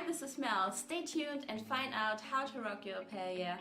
this is Mel. Stay tuned and find out how to rock your au pair year.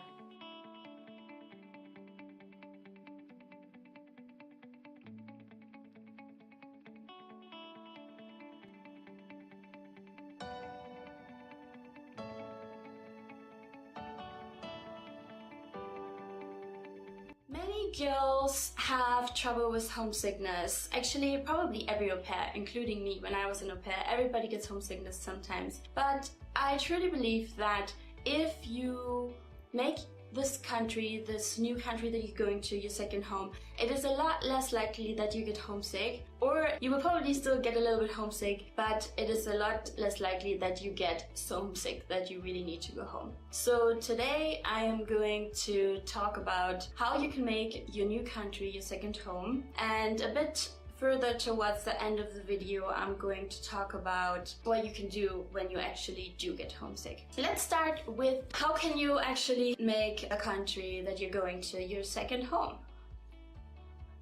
Many girls have trouble with homesickness. Actually, probably every au pair, including me when I was an au pair. Everybody gets homesickness sometimes. But I truly believe that if you make this country, this new country that you're going to, your second home, it is a lot less likely that you get homesick, or you will probably still get a little bit homesick, but it is a lot less likely that you get so homesick that you really need to go home. So today I am going to talk about how you can make your new country your second home, and a bit further towards the end of the video, I'm going to talk about what you can do when you actually do get homesick. Let's start with how can you actually make a country that you're going to your second home.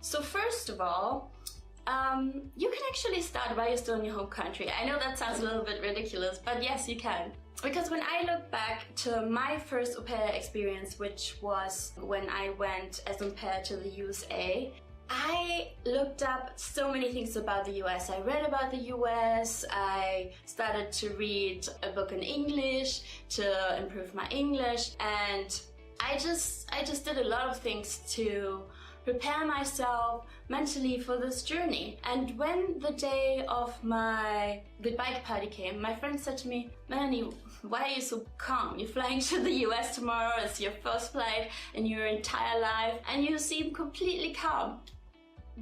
So first of all, you can actually start while you're still in your home country. I know that sounds a little bit ridiculous, but yes, you can. Because when I look back to my first au pair experience, which was when I went as au pair to the USA, I looked up so many things about the US. I read about the US, I started to read a book in English to improve my English, and I just did a lot of things to prepare myself mentally for this journey. And when the day of my goodbye party came, my friend said to me, "Melanie, why are you so calm? You're flying to the US tomorrow, it's your first flight in your entire life, and you seem completely calm.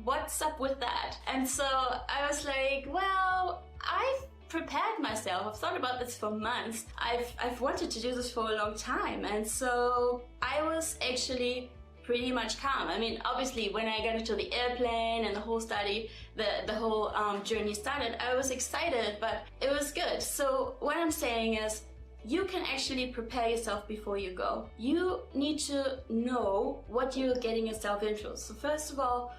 What's up with that?" And so I was like, well, I've prepared myself. I've thought about this for months. I've wanted to do this for a long time. And so I was actually pretty much calm. I mean, obviously, when I got into the airplane and the whole journey started, I was excited, but it was good. So what I'm saying is, you can actually prepare yourself before you go. You need to know what you're getting yourself into. So first of all,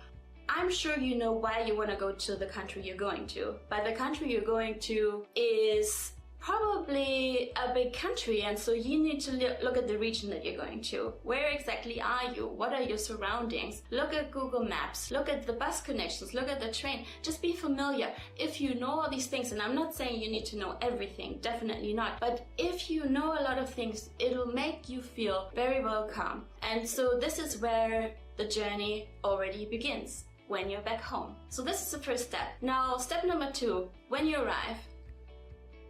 I'm sure you know why you want to go to the country you're going to. But the country you're going to is probably a big country, and so you need to look at the region that you're going to. Where exactly are you? What are your surroundings? Look at Google Maps, look at the bus connections, look at the train. Just be familiar. If you know all these things, and I'm not saying you need to know everything, definitely not, but if you know a lot of things, it'll make you feel very welcome. And so this is where the journey already begins, when you're back home. So this is the first step. Now, step number 2, when you arrive.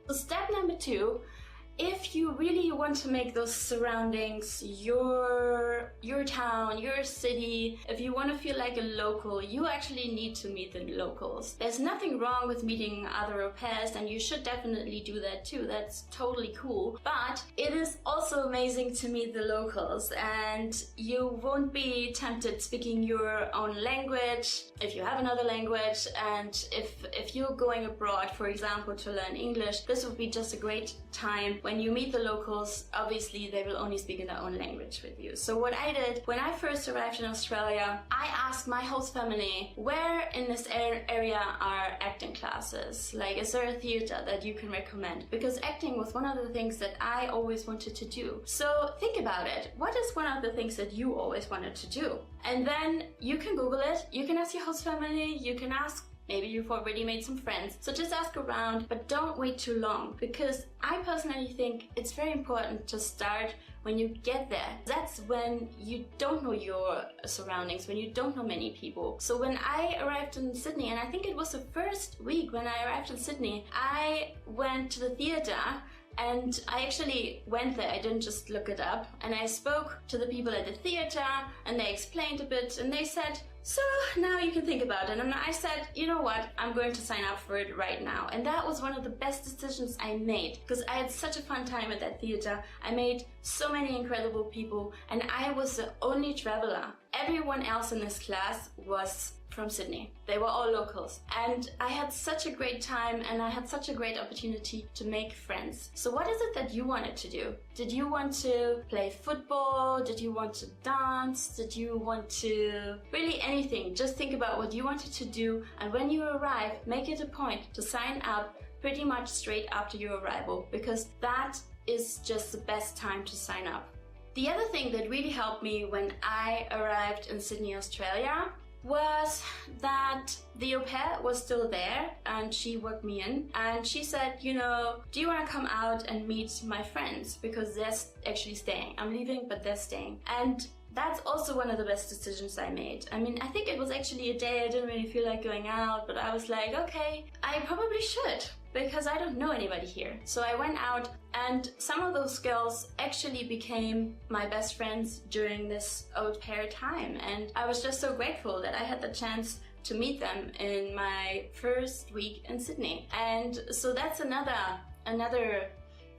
So step number 2, if you really want to make those surroundings your town, your city, if you want to feel like a local, you actually need to meet the locals. There's nothing wrong with meeting other au pairs, and you should definitely do that too. That's totally cool. But it is also amazing to meet the locals, and you won't be tempted speaking your own language if you have another language. And if you're going abroad, for example, to learn English, this would be just a great time. When you meet the locals, obviously they will only speak in their own language with you. So what I did when I first arrived in Australia, I asked my host family, where in this area are acting classes? Like, is there a theater that you can recommend? Because acting was one of the things that I always wanted to do. So think about it. What is one of the things that you always wanted to do? And then you can Google it. You can ask your host family. You can ask, maybe you've already made some friends. So just ask around, but don't wait too long, because I personally think it's very important to start when you get there. That's when you don't know your surroundings, when you don't know many people. So when I arrived in Sydney, and I think it was the first week when I arrived in Sydney, I went to the theater. And I actually went there, I didn't just look it up, and I spoke to the people at the theater, and they explained a bit, and they said, so now you can think about it. And I said, you know what, I'm going to sign up for it right now. And that was one of the best decisions I made, because I had such a fun time at that theater. I made so many incredible people, and I was the only traveler. Everyone else in this class was from Sydney. They were all locals. And I had such a great time, and I had such a great opportunity to make friends. So what is it that you wanted to do? Did you want to play football? Did you want to dance? Did you want to... really anything. Just think about what you wanted to do, and when you arrive, make it a point to sign up pretty much straight after your arrival, because that is just the best time to sign up. The other thing that really helped me when I arrived in Sydney, Australia, was that the au pair was still there and she worked me in, and she said, you know, do you want to come out and meet my friends, because they're actually staying. I'm leaving, but they're staying. And that's also one of the best decisions I made. I mean, I think it was actually a day I didn't really feel like going out, but I was like, okay, I probably should, because I don't know anybody here. So I went out, and some of those girls actually became my best friends during this au pair time. And I was just so grateful that I had the chance to meet them in my first week in Sydney. And so that's another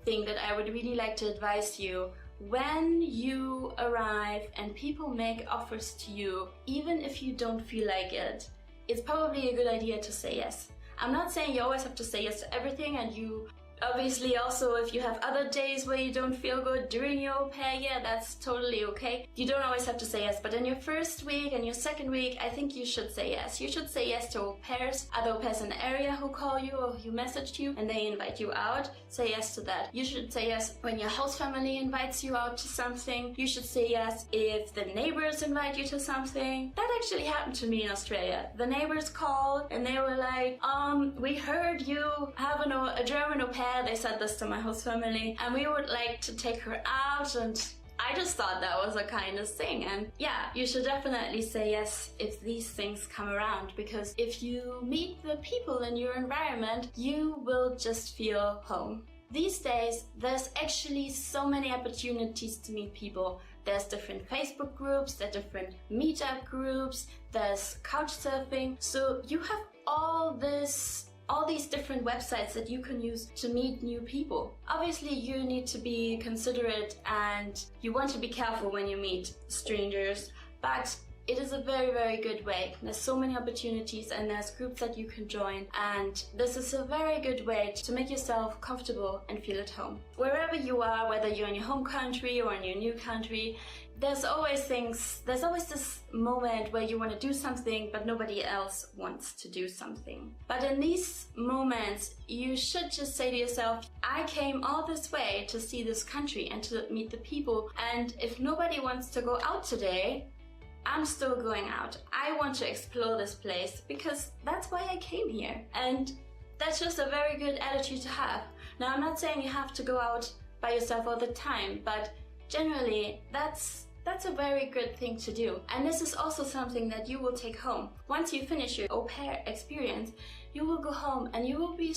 thing that I would really like to advise you. When you arrive and people make offers to you, even if you don't feel like it, it's probably a good idea to say yes. I'm not saying you always have to say yes to everything, and you obviously also, if you have other days where you don't feel good during your au pair, yeah, that's totally okay. You don't always have to say yes, but in your first week and your second week, I think you should say yes. You should say yes to au pairs, other au pairs in the area who call you or who message you and they invite you out. Say yes to that. You should say yes when your host family invites you out to something. You should say yes if the neighbors invite you to something. That actually happened to me in Australia. The neighbors called and they were like, we heard you have a German au pair. They said this to my host family, and we would like to take her out, and I just thought that was a kindest thing. And yeah, you should definitely say yes if these things come around, because if you meet the people in your environment, you will just feel home. These days, there's actually so many opportunities to meet people. There's different Facebook groups, there's different meetup groups, there's couch surfing. So you have all these different websites that you can use to meet new people. Obviously, you need to be considerate and you want to be careful when you meet strangers, but it is a very, very good way. There's so many opportunities and there's groups that you can join, and this is a very good way to make yourself comfortable and feel at home. Wherever you are, whether you're in your home country or in your new country, there's always this moment where you want to do something but nobody else wants to do something. But in these moments, you should just say to yourself, I came all this way to see this country and to meet the people, and if nobody wants to go out today, I'm still going out. I want to explore this place because that's why I came here. And that's just a very good attitude to have. Now, I'm not saying you have to go out by yourself all the time, but generally that's a very good thing to do. And this is also something that you will take home. Once you finish your au pair experience, you will go home and you will be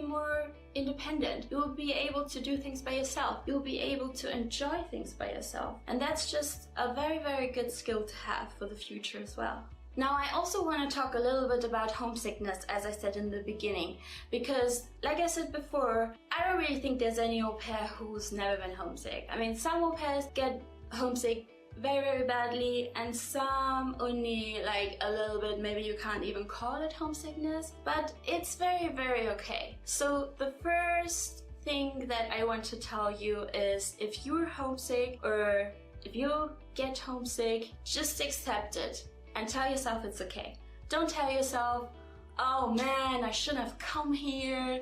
more independent. You will be able to do things by yourself. You will be able to enjoy things by yourself. And that's just a very, very good skill to have for the future as well. Now, I also want to talk a little bit about homesickness, as I said in the beginning, because like I said before, I don't really think there's any au pair who's never been homesick. I mean, some au pairs get homesick very, very badly, and some only like a little bit. Maybe you can't even call it homesickness, but it's very, very okay. So the first thing that I want to tell you is, if you're homesick or if you get homesick, just accept it and tell yourself it's okay. Don't tell yourself, oh man, I shouldn't have come here.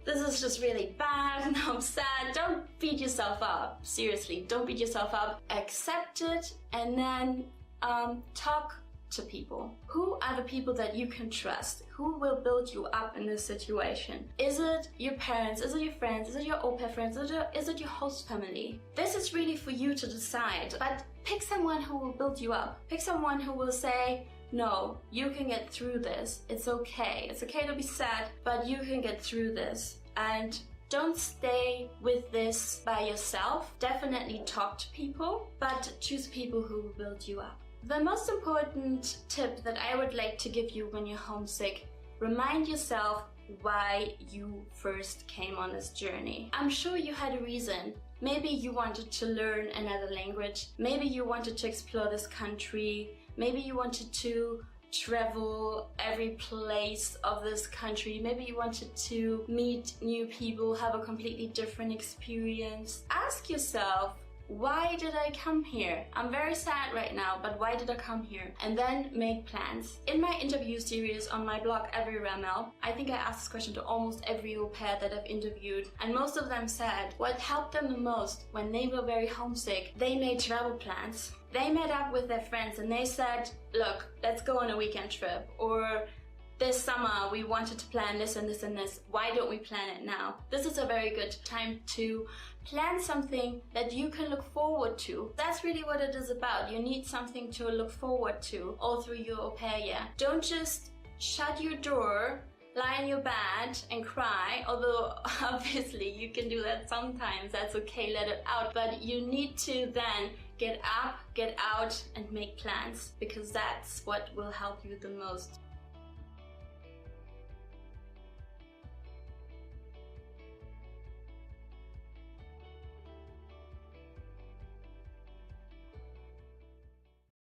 This is just really bad and I'm sad. Don't beat yourself up. Seriously, don't beat yourself up. Accept it and then talk to people. Who are the people that you can trust? Who will build you up in this situation? Is it your parents? Is it your friends? Is it your au pair friends? Is it your host family? This is really for you to decide. But pick someone who will build you up. Pick someone who will say, no, you can get through this. It's okay. It's okay to be sad, but you can get through this. And don't stay with this by yourself. Definitely talk to people, but choose people who will build you up. The most important tip that I would like to give you when you're homesick, remind yourself why you first came on this journey. I'm sure you had a reason. Maybe you wanted to learn another language. Maybe you wanted to explore this country. Maybe you wanted to travel every place of this country. Maybe you wanted to meet new people, have a completely different experience. Ask yourself, why did I come here? I'm very sad right now, but why did I come here? And then make plans. In my interview series on my blog Everywhere Mel, I think I asked this question to almost every au pair that I've interviewed, and most of them said what helped them the most when they were very homesick, they made travel plans. They met up with their friends and they said, look, let's go on a weekend trip, or this summer we wanted to plan this and this and this, why don't we plan it now? This is a very good time to plan something that you can look forward to. That's really what it is about. You need something to look forward to all through your au pair year. Don't just shut your door, lie in your bed and cry, although obviously you can do that sometimes, that's okay, let it out, but you need to then get up, get out and make plans, because that's what will help you the most.